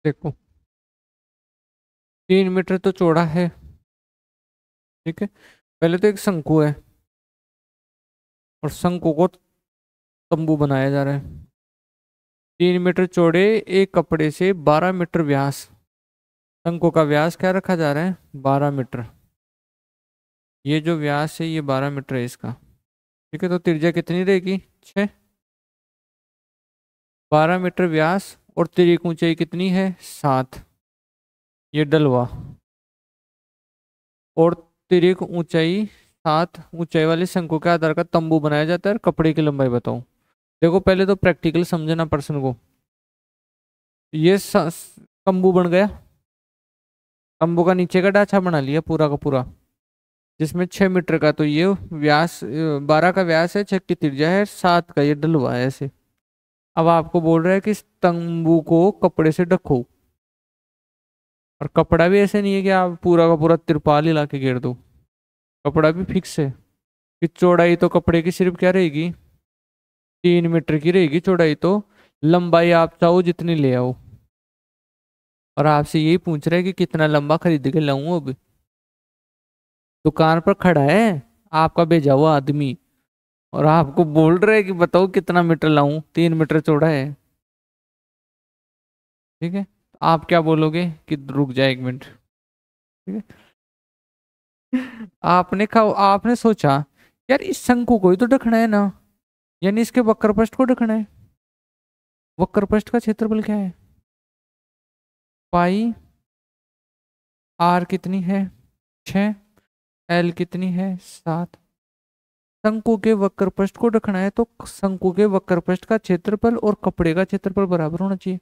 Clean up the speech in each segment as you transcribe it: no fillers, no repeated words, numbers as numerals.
देखो 3 मीटर तो चौड़ा है, ठीक है। पहले तो एक शंकु है और शंकु को तंबू बनाया जा रहा है। 3 मीटर चौड़े एक कपड़े से 12 मीटर व्यास। शंकु का व्यास क्या रखा जा रहा है? 12 मीटर। ये जो व्यास है ये 12 मीटर है इसका, ठीक है। तो त्रिज्या कितनी रहेगी? 6। 12 मीटर व्यास और तिर्यक ऊंचाई कितनी है? 7। ये डलवा। और तिर्यक ऊंचाई 7 ऊंचाई वाले शंकु के आधार का तंबू बनाया जाता है। और कपड़े की लंबाई बताओ। देखो पहले तो प्रैक्टिकल समझना प्रश्न को। ये तंबू बन गया। तंबू का नीचे का ढांचा बना लिया पूरा का पूरा, जिसमें 6 मीटर का तो ये व्यास, 12 का व्यास है, 6 की त्रिज्या है, 7 का ये डलवा है ऐसे। अब आपको बोल रहा है कि इस तंबू को कपड़े से ढको। और कपड़ा भी ऐसे नहीं है कि आप पूरा का पूरा तिरपाल ही ला के घेर दो। कपड़ा भी फिक्स है कि चौड़ाई तो कपड़े की सिर्फ क्या रहेगी? 3 मीटर की रहेगी चौड़ाई तो। लंबाई आप चाहो जितनी ले आओ। और आपसे यही पूछ रहा है कि कितना लंबा खरीद के लाऊं अब। दुकान पर खड़ा है आपका भेजा हुआ आदमी, और आपको बोल रहा है कि बताओ कितना मीटर लाऊं, 3 मीटर चौड़ा है, ठीक है। तो आप क्या बोलोगे कि रुक जाए 1 मिनट, ठीक है। आपने सोचा यार इस शंकु को ही तो ढकना है ना, यानी इसके वक्र पृष्ठ को ढकना है। वक्र पृष्ठ का क्षेत्रफल क्या है? पाई। आर कितनी है? 6। एल कितनी है? 7। शंकु के वक्र पृष्ठ को ढकना है तो शंकु के वक्र पृष्ठ का क्षेत्रफल और कपड़े का क्षेत्रफल बराबर होना चाहिए।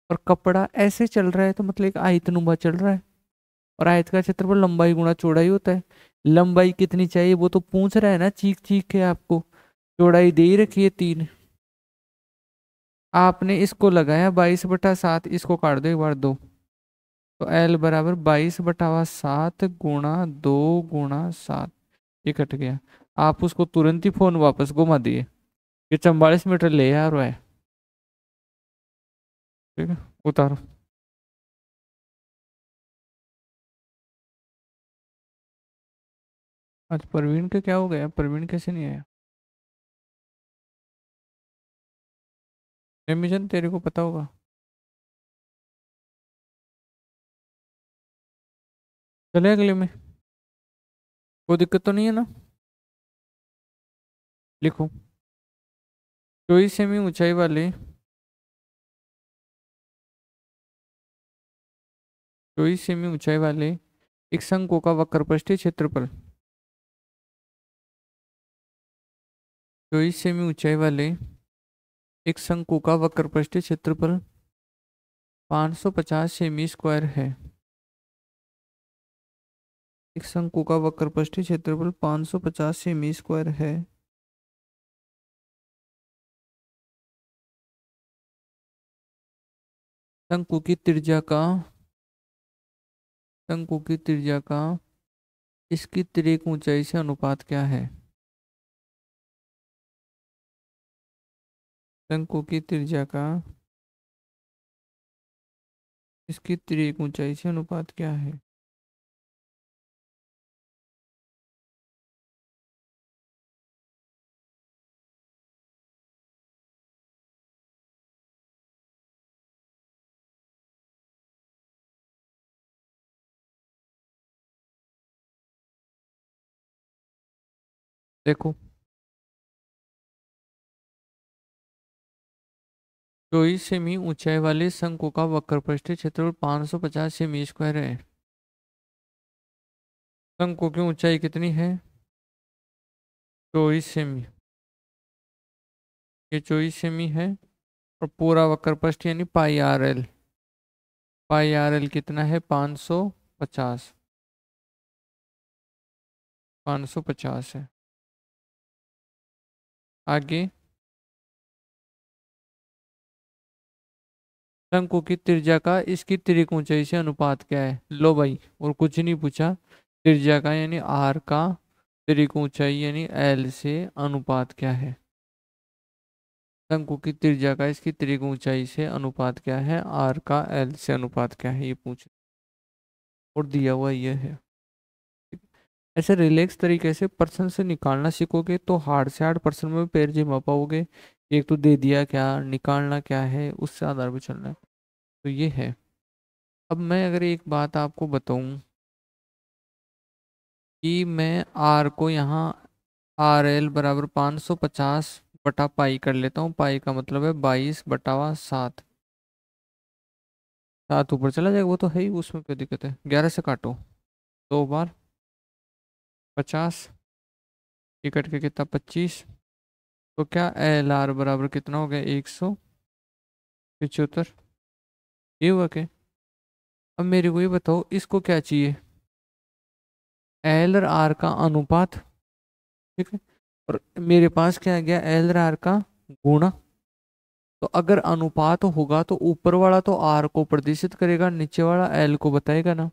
और कपड़ा ऐसे चल रहा है तो मतलब एक आयतनुमा चल रहा है। और आयत का क्षेत्रफल लंबाई गुणा चौड़ाई होता है। लंबाई कितनी चाहिए वो तो पूछ रहा है ना, चीख चीख के आपको। चौड़ाई दे ही रखी है 3। आपने इसको लगाया 22/7, इसको काट दो एक बार, 2। तो एल बराबर 22/7 गुणा 2 गुणा 7। ये कट गया। आप उसको तुरंत ही फोन वापस घुमा दिए कि 44 मीटर ले आ रहा है, ठीक है। उतारो। आज प्रवीण का क्या हो गया? प्रवीण कैसे नहीं आया? एमिजन तेरे को पता होगा। चले अगले में। कोई दिक्कत तो नहीं है ना? लिखो। 24 सेमी ऊंचाई वाले 24 सेमी ऊंचाई वाले एक शंकु का वक्रपृष्ठीय क्षेत्रफल। 24 सेमी ऊंचाई वाले एक शंकु का वक्रपृष्ठीय क्षेत्रफल 550 सेमी स्क्वायर है। एक शंकु का वक्रपृष्ठीय क्षेत्रफल 550 सेमी स्क्वायर है। शंकु की त्रिज्या का शंकु की त्रिज्या का इसकी तिर्यक ऊंचाई से अनुपात क्या है? शंकु की त्रिज्या का इसकी तिर्यक ऊंचाई से अनुपात क्या है? देखो 24 सेमी ऊंचाई वाले शंकु का वक्रपृष्ठीय क्षेत्रफल 550 सेमी स्क्वायर है। शंकु की ऊंचाई कितनी है? 24 सेमी। ये 24 सेमी है। और पूरा वक्रपृष्ठ यानी पाई आर एल। पाई आर एल कितना है? 550। 550 है। आगे शंकु की त्रिज्या का इसकी तिर्यक ऊंचाई से अनुपात क्या है? लो भाई, और कुछ नहीं पूछा। त्रिज्या का यानी आर का तिर्यक ऊंचाई यानी एल से अनुपात क्या है? शंकु की त्रिज्या का इसकी त्रिक ऊंचाई से अनुपात क्या है, आर का एल से अनुपात क्या है, ये पूछ और दिया हुआ ये है। ऐसे रिलैक्स तरीके से पर्सन से निकालना सीखोगे तो हार्ड से हार्ड पर्सन में पैर जमा पाओगे। एक तो दे दिया क्या, निकालना क्या है, उससे आधार पे चलना है। तो ये है। अब मैं अगर एक बात आपको बताऊं कि मैं आर को यहाँ आर एल बराबर 550 बटा पाई कर लेता हूँ। पाई का मतलब है 22/7। 7 ऊपर चला जाएगा, वो तो है ही, उसमें क्या दिक्कत है। 11 से काटो, 2 बार 50, ये कट के कितना 25। तो क्या एल आर बराबर कितना हो गया, 175। ये हुआ क्या। अब मेरे को ये बताओ इसको क्या चाहिए, एल और आर का अनुपात। ठीक है, और मेरे पास क्या आ गया, एल और आर का गुणा। तो अगर अनुपात होगा तो ऊपर वाला तो आर को प्रदर्शित करेगा, नीचे वाला एल को बताएगा ना।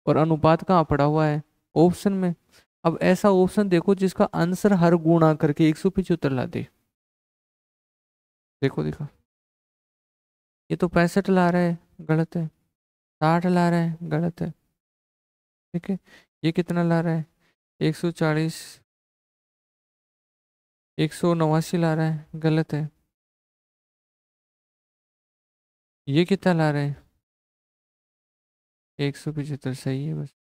और अनुपात कहाँ पड़ा हुआ है, ऑप्शन में। अब ऐसा ऑप्शन देखो जिसका आंसर हर गुणा करके 175 ला दे। देखो देखो, ये तो 65 ला रहा है, गलत है। 60 ला रहा है, गलत है। ठीक है, ये कितना ला रहा है, 140, 189 ला रहा है, गलत है। ये कितना ला रहा है, 175, सही है बस।